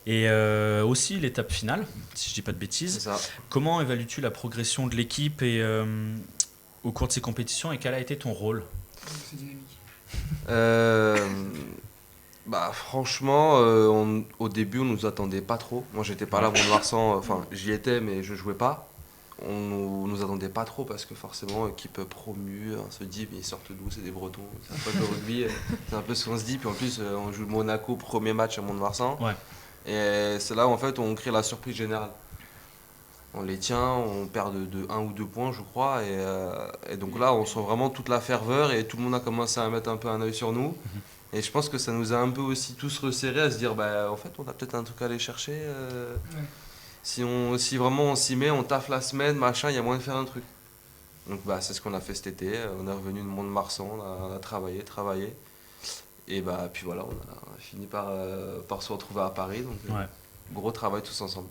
Et aussi l'étape finale, si je dis pas de C'est bêtises. ça. Comment évalues-tu la progression de l'équipe et, au cours de ces compétitions et quel a été ton rôle? C'est dynamique. Franchement, au début, on nous attendait pas trop. Moi, j'étais pas là à Mont-de-Marsan, enfin, j'y étais, mais je jouais pas. On nous attendait pas trop parce que forcément, équipe promue, on se dit, mais ils sortent d'où? C'est des Bretons, c'est un peu de rugby, c'est un peu ce qu'on se dit. Puis en plus, on joue Monaco, premier match à Mont-de-Marsan. Ouais. Et c'est là où en fait, on crée la surprise générale. On les tient, on perd de 1 ou 2 points, je crois. Et donc là, on sent vraiment toute la ferveur et tout le monde a commencé à mettre un peu un œil sur nous. Et je pense que ça nous a un peu aussi tous resserrés à se dire, en fait, on a peut-être un truc à aller chercher. Si vraiment on s'y met, on taffe la semaine, machin, il y a moyen de faire un truc. Donc c'est ce qu'on a fait cet été. On est revenu de Mont-de-Marsan, on a travaillé. Et puis voilà, on a fini par se retrouver à Paris. Donc gros travail tous ensemble.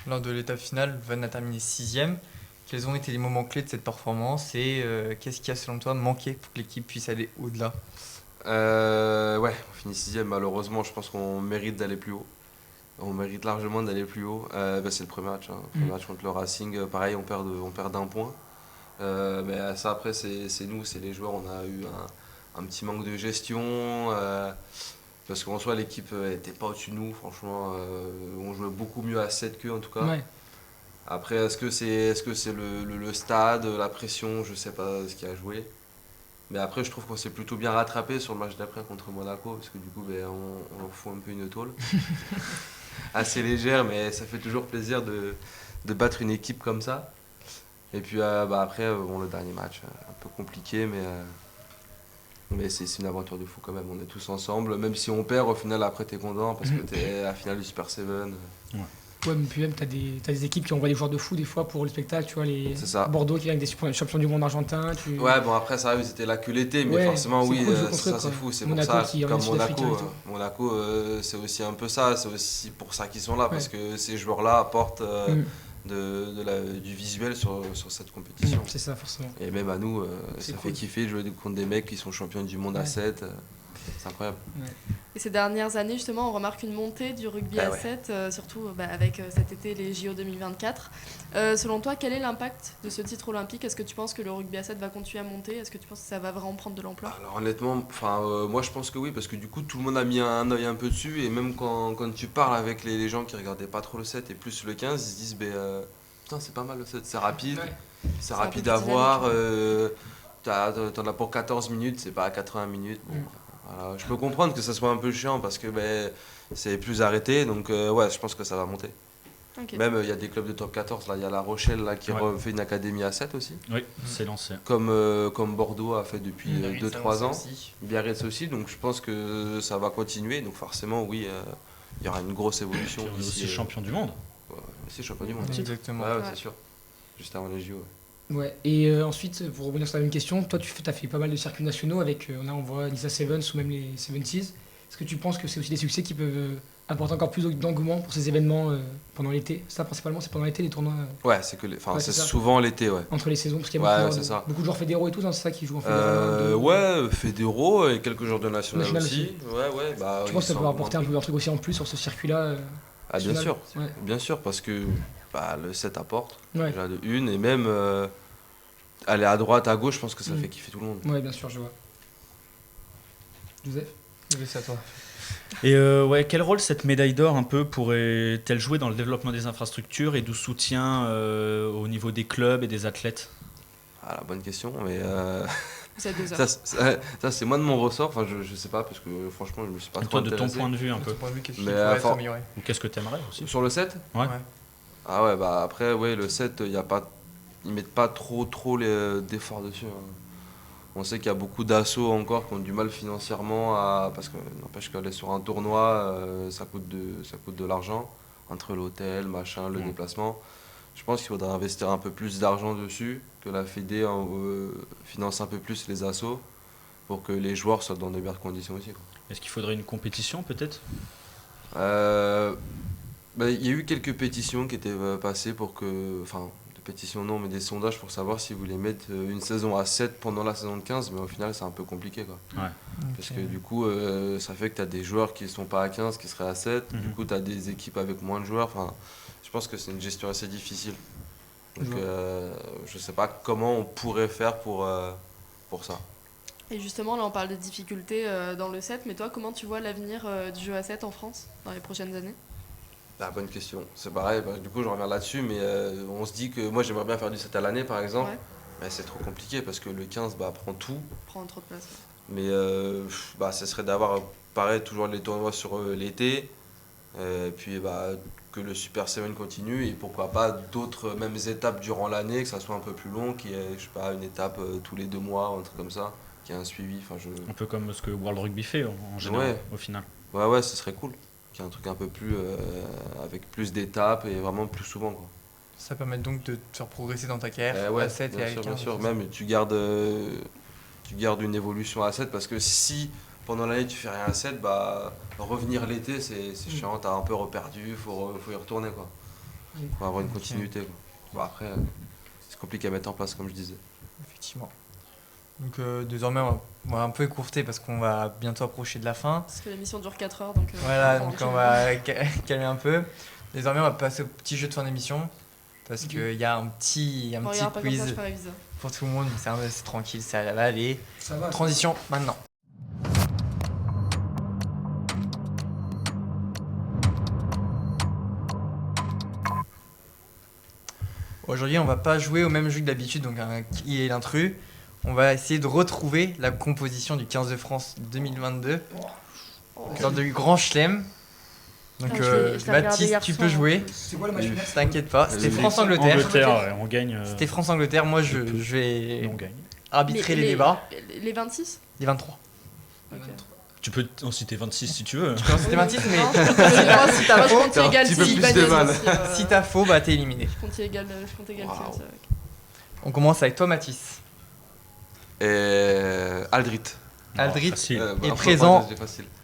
Lors de l'étape finale, Vannes a terminé 6e. Quels ont été les moments clés de cette performance et qu'est-ce qui a selon toi manqué pour que l'équipe puisse aller au-delà? On finit 6e, malheureusement, je pense qu'on mérite d'aller plus haut. On mérite largement d'aller plus haut. C'est le premier match. Le premier match contre le Racing, pareil, on perd d'1 point. Mais ça, après, c'est nous, c'est les joueurs. On a eu un petit manque de gestion. Parce qu'en soi, l'équipe n'était pas au-dessus de nous. Franchement, on jouait beaucoup mieux à 7 qu'eux, en tout cas. Ouais. Après, est-ce que c'est le stade, la pression? Je sais pas ce qui a joué. Mais après, je trouve qu'on s'est plutôt bien rattrapé sur le match d'après contre Monaco, parce que du coup, on leur fout un peu une tôle. Assez légère, mais ça fait toujours plaisir de battre une équipe comme ça. Et puis après, le dernier match, un peu compliqué, mais c'est une aventure de fou quand même. On est tous ensemble, même si on perd, au final, après, t'es content, parce que t'es à la finale du Super Seven. Ouais, mais puis même, t'as des équipes qui envoient des joueurs de fou des fois pour le spectacle, tu vois, C'est ça. Bordeaux qui gagnent des champions du monde argentin. Ouais, après, ça arrive, c'était là que l'été, mais Ouais, forcément, c'est oui, cool de jouer contre ça eux, c'est quoi. fou. C'est Monaco pour ça, qui comme réunit Sud-Africain et tout. Monaco, c'est aussi un peu ça, c'est aussi pour ça qu'ils sont là, parce que ces joueurs-là apportent du visuel sur cette compétition. C'est ça, forcément. Et même à nous, ça cool. fait kiffer de jouer contre des mecs qui sont champions du monde à 7. C'est incroyable. Et ces dernières années, justement, on remarque une montée du rugby à 7, surtout avec cet été les JO 2024. Selon toi, quel est l'impact de ce titre olympique? Est-ce que tu penses que le rugby à 7 va continuer à monter? Est-ce que tu penses que ça va vraiment prendre de l'ampleur? Alors honnêtement, moi je pense que oui, parce que du coup tout le monde a mis un œil un peu dessus, et même quand tu parles avec les gens qui regardaient pas trop le 7 et plus le 15, ils se disent putain, c'est pas mal le 7, c'est rapide, c'est rapide à voir, t'en as pour 14 minutes, c'est pas à 80 minutes. Bon, voilà. Je peux comprendre que ça soit un peu chiant parce que c'est plus arrêté, donc je pense que ça va monter. Okay. Même il y a des clubs de top 14, là il y a La Rochelle là, qui fait une académie à 7 aussi. Oui, c'est lancé. Comme Bordeaux a fait depuis Biarritz 2-3 ans. aussi. Biarritz aussi, donc je pense que ça va continuer, donc forcément oui, il y aura une grosse évolution. On est aussi champion du monde. C'est champion du monde. Exactement. Ouais, c'est sûr. Juste avant les JO. Ouais. Et ensuite, pour revenir sur la même question, toi tu as fait pas mal de circuits nationaux avec, on voit Lisa Sevens ou même les 70s. Est-ce que tu penses que c'est aussi des succès qui peuvent apporter encore plus d'engouement pour ces événements pendant l'été? Ça principalement c'est pendant l'été les tournois Ouais, c'est souvent l'été, ouais. entre les saisons, parce qu'il y a beaucoup de joueurs fédéraux et tout, c'est ça qui jouent en fédéral. Ouais, fédéraux et quelques joueurs de national aussi. Ouais. Tu penses que ça peut apporter un peu leur truc aussi en plus sur ce circuit-là bien sûr, ouais. bien sûr, parce que le 7 apporte déjà de une, et même aller à droite, à gauche, je pense que ça fait kiffer tout le monde. Ouais, bien sûr, je vois. Joseph? C'est à toi. Et quel rôle cette médaille d'or un peu pourrait-elle jouer dans le développement des infrastructures et du soutien au niveau des clubs et des athlètes? La bonne question, mais Vous êtes 2 heures. ça c'est moins de mon ressort, enfin je sais pas, parce que franchement je me suis pas trop De ton intéressé. point de vue un peu. Qu'est-ce qui Mais pourrait s'améliorer? Ou qu'est-ce que t'aimerais aussi? Sur le 7? Ouais. Ah ouais, après le 7, ils mettent pas trop d'efforts dessus. On sait qu'il y a beaucoup d'assauts encore qui ont du mal financièrement parce que n'empêche qu'aller sur un tournoi, ça coûte de l'argent, entre l'hôtel, machin, le déplacement. Je pense qu'il faudrait investir un peu plus d'argent dessus, que la Fédé finance un peu plus les assos pour que les joueurs soient dans de meilleures conditions aussi. Est-ce qu'il faudrait une compétition peut-être? Il y a eu quelques pétitions qui étaient passées pour que, compétition non, mais des sondages pour savoir s'ils voulaient mettre une saison à 7 pendant la saison de 15, mais au final c'est un peu compliqué quoi. Ouais. Parce que du coup ça fait que tu as des joueurs qui sont pas à 15 qui seraient à 7, du coup tu as des équipes avec moins de joueurs, enfin je pense que c'est une gestion assez difficile. Donc je sais pas comment on pourrait faire pour ça. Et justement, là, on parle de difficultés dans le 7, mais toi, comment tu vois l'avenir du jeu à 7 en France dans les prochaines années? Bonne question. C'est pareil, du coup je reviens là-dessus, mais on se dit que moi j'aimerais bien faire du 7 à l'année par exemple, mais c'est trop compliqué parce que le 15 prend tout. Prendre trop de place. Mais ce serait d'avoir pareil toujours les tournois sur l'été, puis que le Super 7 continue et pourquoi pas d'autres mêmes étapes durant l'année, que ça soit un peu plus long, qu'il y ait je sais pas, une étape tous les 2 mois, un truc comme ça, qu'il y ait un suivi. Un peu comme ce que World Rugby fait en général au final. Ouais, ce serait cool. Qu'il y ait un truc un peu plus avec plus d'étapes et vraiment plus souvent quoi. Ça permet donc de te faire progresser dans ta carrière à 7 et à 15. Bien sûr. Même tu gardes une évolution à 7 parce que si pendant l'année tu fais rien à 7, revenir l'été c'est chiant, t'as un peu reperdu, faut y retourner quoi. Faut avoir une continuité quoi. Après c'est compliqué à mettre en place comme je disais. Effectivement. Donc désormais on va un peu écourter parce qu'on va bientôt approcher de la fin. Parce que l'émission dure 4 heures, donc... voilà, donc on va calmer un peu. Désormais on va passer au petit jeu de fin d'émission parce qu'il y a un petit quiz pour tout le monde. C'est tranquille, ça va aller. Ça va. Transition maintenant. Aujourd'hui on va pas jouer au même jeu que d'habitude, donc qui est l'intrus. On va essayer de retrouver la composition du 15 de France 2022 lors du Grand Chelem. Donc Baptiste, tu peux jouer. C'est quoi le match final? T'inquiète pas, c'était France-Angleterre. On gagne. C'était France-Angleterre, moi je vais on gagne. arbitrer les débats. Les 26? Les 23. Tu peux en citer 26 si tu veux. Tu peux en citer 26, mais si t'as faux, je compte égal si t'as faux, t'es éliminé. Je compte égal. On commence avec toi, Mathis. Aldrit. Aldrit est présent,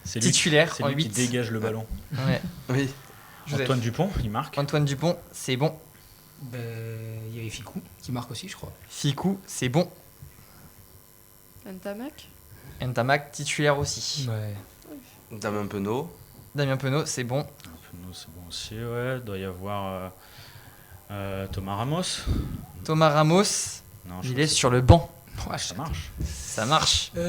c'est titulaire c'est en lui 8. qui dégage le ballon. Ouais. Oui. Antoine Dupont, il marque. Antoine Dupont, c'est bon. Il y avait Ficou qui marque aussi, je crois. Ficou, c'est bon. Ntamak, titulaire aussi. Ouais. Damien Penaud, c'est bon. Penaud, c'est bon aussi, ouais. Il doit y avoir Thomas Ramos. Thomas Ramos, il est sur le banc. Ça marche. Ça marche. Il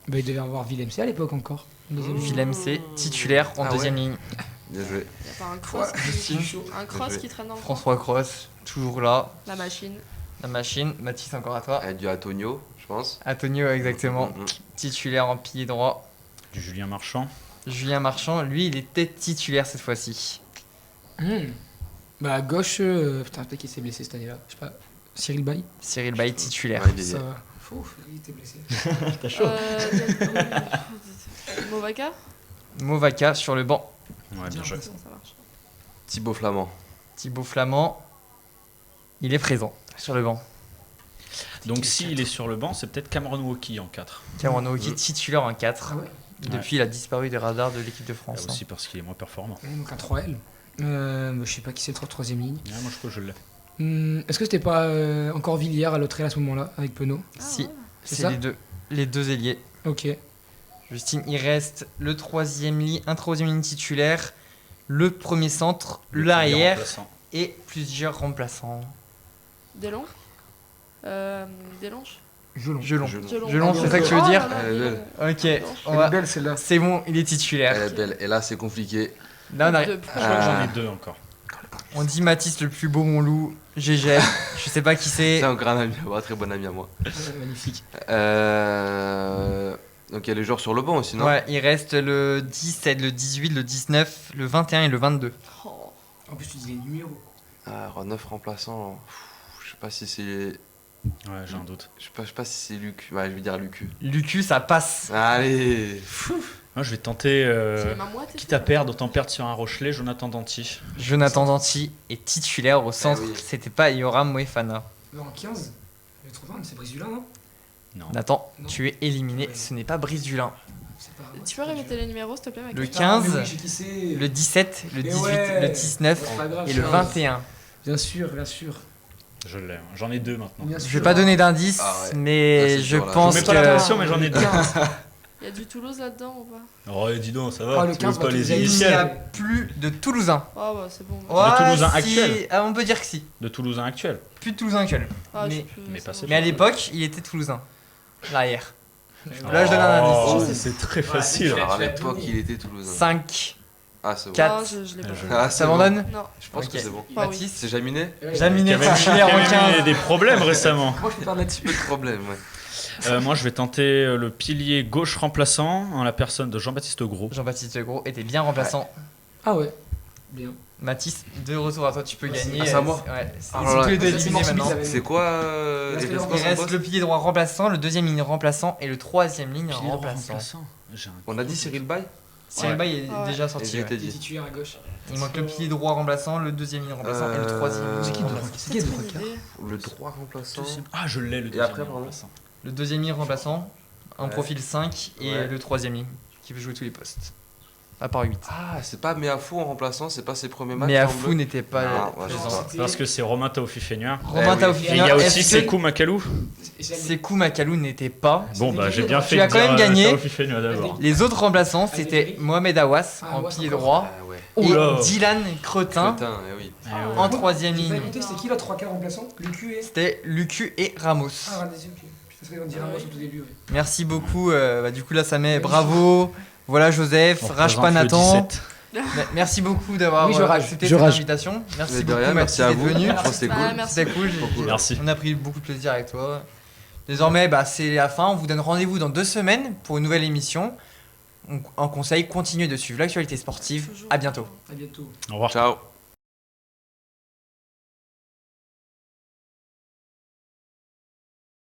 devait y avoir Willem C à l'époque encore. Willem C, titulaire en deuxième ligne. bien joué. Il n'y a pas un cross, un cross qui traîne dans le François Cross, toujours là. La machine. Mathis, encore à toi. Du Antonio, je pense. Antonio, exactement. Titulaire en pilier droit. Du Julien Marchand. Julien Marchand, lui, il était titulaire cette fois-ci. À gauche, peut-être qu'il s'est blessé cette année-là. Je sais pas. Cyril Baye, titulaire. Ouais, ça va. Il était blessé. T'as chaud. Movaka sur le banc. Ouais, bien joué. Ça marche. Thibaut Flamand, il est présent sur le banc. Donc s'il est sur le banc, c'est peut-être Cameron Wauquiez en 4. Cameron Wauquiez, titulaire en 4. Ah ouais. Depuis, il a disparu des radars de l'équipe de France. Aussi parce qu'il est moins performant. Donc un 3L. Je sais pas qui c'est le troisième ligne. Ouais, moi je crois que je l'ai. Est-ce que c'était pas encore Villiers à l'autre aile à ce moment-là avec Penaud? Si, c'est c'est ça les deux ailiers. Ok. Justine, il reste un troisième ligne titulaire, le premier centre, l'arrière et plusieurs remplaçants. Delonge. Gelon, c'est ça que tu veux dire? Elle est belle. Ok, Elle est belle celle-là. c'est bon, il est titulaire. Elle est belle. Et là, c'est compliqué. Là, Je crois que j'en ai 2 encore. on dit Mathis le plus beau, mon loup. GG. Je sais pas qui c'est. C'est un grand ami à moi, très bon ami à moi. Magnifique. Donc il y a les joueurs sur le banc aussi, non? Ouais, il reste le 17, le 18, le 19, le 21 et le 22. En plus, tu dis les numéros. 9 remplaçants. Je sais pas si c'est. Ouais, j'ai un doute. Je sais pas si c'est Luc. Ouais, je vais dire Lucu. Lucu, ça passe. Allez. Moi, je vais tenter, Mamouette, quitte à perdre, autant perdre sur un Rochelet, Jonathan Danty. Jonathan Danty est titulaire au centre. oui. C'était pas Yoram Moefana. En 15, le 30, c'est Brice Dulin, non? Non. Nathan, Non. tu es éliminé. Ouais. Ce n'est pas Brice Dulin. C'est pas... Tu peux répéter les numéros, s'il te plaît, mec? Le 15, le le 17, le Mais 18, ouais, le 19 c'est pas grave, et le 15. 21. Bien sûr, bien sûr. Je l'ai, j'en ai 2 maintenant. Bien Je sûr. vais pas donner d'indice, Ah ouais. mais Ça, c'est je dur, là. pense Je mets pas la que pression, mais j'en ai 2. Il y a du Toulouse là-dedans ou pas? Oh, dis donc, ça Ah, va. le Tu veux 15, pas bah, les tu les as il n'y initiales. a initiales plus de Toulousains. Ah bah c'est bon. Ouais, Toulousains si- actuels. Ah, on peut dire que si. de Toulousains actuels. Plus de Toulousains actuels. Ah, je mais sais plus, mais ça pas va. c'est mais à l'époque, il était Toulousain. L'arrière. Ouais. Là, je donne un Oh, indice. c'est très Ouais, facile. c'est Alors à tu l'as l'époque, donné. il était toulousain. 5. Ah, c'est bon. Quatre. Ah, je l'ai pas. Ah, c'est Ça bon. m'abandonne Non. Je pense Ok. que c'est bon. Ah oui. Baptiste. C'est Jaminet Ouais, Jaminet, Qui avait titulaire en eu 15. des problèmes récemment. Moi, je peux faire Un petit peu de problème, ouais. Moi, je vais tenter le pilier gauche remplaçant en la personne de Jean-Baptiste Gros. Jean-Baptiste Gros était bien remplaçant. Ah ouais. Bien. Mathis, de retour à toi, tu peux Ah, c'est- gagner. ah, c'est à moi. Ouais, c'est Alors c'est là, tous les deux ça, c'est éliminés mort subite, maintenant. là. C'est quoi Il reste les le restes droit. Il en reste poste le pilier droit remplaçant, le deuxième ligne remplaçant et le troisième ligne Pilier droit remplaçant. remplaçant. J'ai un On a dit Cyril Bay Cyril Bay est Ouais. déjà Et sorti. j'ai Ouais. été Il est dit. titulaire à gauche. Il manque le pilier droit remplaçant, le deuxième ligne remplaçant et le troisième. C'est qui le remplaçant. C'est qui le Aucune droit idée. Le droit remplaçant. Ah, je l'ai, le deuxième après, pardon remplaçant. Le deuxième ligne remplaçant, un Ouais. profil 5 et Ouais. le troisième ligne qui peut jouer tous les postes. À part 8. Ah, c'est pas Meafou en remplaçant, c'est pas ses premiers matchs. Mais en Afou bleu n'était pas Ah, ouais, présent. je sais pas. Parce que c'est Romain Taofi-Feigna. Romain oui. Taoufikina, Et il y a aussi est-ce que Sekou Makalou. Sekou Makalou n'était pas. Bon, bah j'ai bien fait Tu as de quand même dire, gagné. Taofi-Feigna d'abord. Les autres remplaçants, Ah, c'était Eric. Mohamed Awas Ah, en Awas pilier encore. droit Ah ouais. et Oula. Dylan Cretin Putain, eh oui. Eh ouais. en troisième J'ai pas ligne. écouté, c'était qui là 3 quarts remplaçant Lucu et. C'était Lucu et Ramos. Ah, Ranesi, ok. Putain, on dirait Ramos au tout début, ouais. Merci beaucoup. Du coup, là, ça met bravo. Voilà Joseph, On Rajpa représente le Nathan. 17. Merci beaucoup d'avoir Oui, je rage. accepté Je cette rage. invitation. Merci Mais de beaucoup rien, Mathis merci à d'être vous. venu. Franchement, c'était Bah, cool. merci. C'était cool. Merci. On a pris beaucoup de plaisir avec toi. Désormais, c'est la fin. On vous donne rendez-vous dans 2 semaines pour une nouvelle émission. En conseil, continuez de suivre l'actualité sportive. À bientôt. À bientôt. Au revoir. Ciao.